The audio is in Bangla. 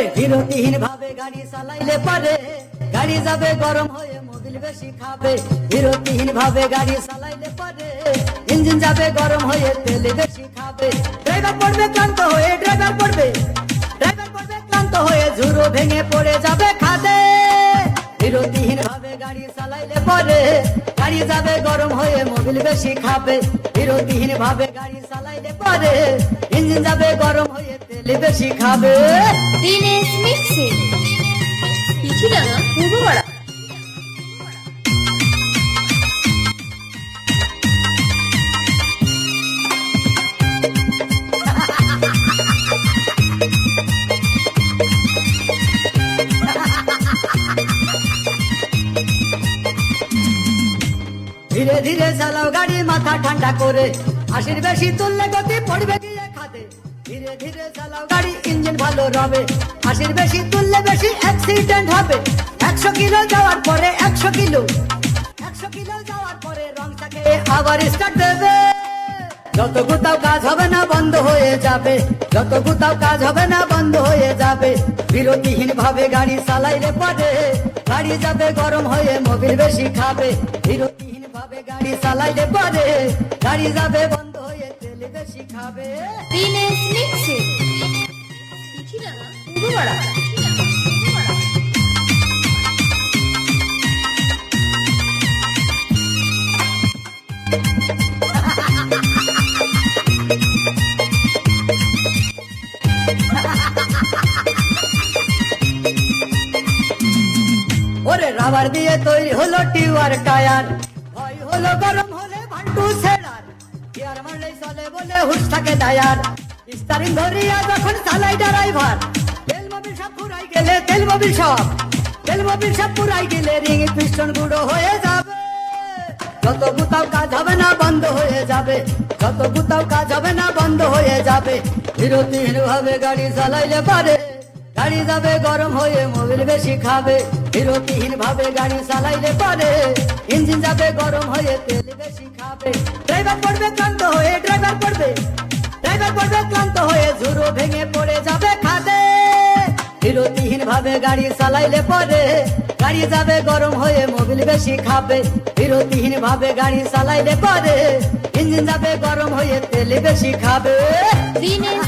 ওরে বিরতিহীন ভাবে গাড়ি চালাইলে পারে গাড়ি যাবে গরম হয়ে মোবিল বেশি খাবে। বিরতিহীন ভাবে গাড়ি চালাইলে পারে ইঞ্জিন যাবে গরম হয়ে তেল বেশি খাবে। ড্রাইভার পড়বে ক্লান্ত হয়ে ক্লান্ত হয়ে ঝুরো ভেঙে পড়ে যাবে খাদে। বিরতিহীন ভাবে গাড়ি চালাইলে পরে গাড়ি যাবে গরম হয়ে মোবিল বেশি খাবে। বিরতিহীন ভাবে গাড়ি চালাইলে পরে ইঞ্জিন যাবে গরম হয়ে তেল বেশি খাবে। দিনেশ মিক্সিং পিছিডাঙ্গা পূর্বপাড়া। ধীরে ধীরে চালাও গাড়ি মাথা ঠান্ডা করে, 80 বেশি তুললে গতি পড়বে গিয়ে খাদে। ধীরে ধীরে চালাও গাড়ি ইঞ্জিন ভালো রবে, 80 বেশি তুললে বেশি অ্যাক্সিডেন্ট হবে। 100 কিলো যাওয়ার পরে 100 কিলো যাওয়ার পরে রংটাকে আবার স্টার্ট দেবে। যত কোথাও কাজ হবে না বন্ধ হয়ে যাবে, যত কোথাও কাজ হবে না বন্ধ হয়ে যাবে। বিরতিহীন ভাবে গাড়ি চালাইলে পরে গাড়ি যাবে গরম হয়ে মোবিল বেশি খাবে। বিরতিহীন ভাবে গাড়ি চালাইলে পরে গাড়ি যাবে বন্ধ হয়ে তেল বেশি খাবে। দিনেশ মিক্সিং পিছিডাঙ্গা পূর্বপাড়া। ওরে রাবার দিয়ে তৈরি হলো টিউবার টায়ার, ভয় হলো গরম হলে ভান্টু ছেড়ার। গিয়ার মারলেই চলে বলে হুশ থাকে টায়ার, স্টারিং ধরিয়া যখন চালাই ড্রাইভার। তেল মোবিল সব পুরাই গেলে রিং পিস্টন গুঁড়ো হয়ে যাবে। যত কোথাও কাজ হবে না বন্ধ হয়ে যাবে, যত কোথাও কাজ হবে না বন্ধ হয়ে যাবে। বিরতিহীন ভাবে গাড়ি চালাইলে পারে গাড়ি যাবে গরম হয়ে মোবিল বেশি খাবে। বিরতিহীন ভাবে গাড়ি চালাইলে পারে ইঞ্জিন যাবে গরম হয়ে তেল বেশি খাবে। ড্রাইভার পড়বে ক্লান্ত হয়ে ঝুরো ভেঙে পড়ে যাবে খাদে। বিরতিহীন ভাবে গাড়ি চালাইলে পরে গাড়ি যাবে গরম হয়ে মোবিল বেশি খাবে। বিরতিহীন ভাবে গাড়ি চালাইলে পরে ইঞ্জিন যাবে গরম হয়ে তেল বেশি খাবে। দিনেশ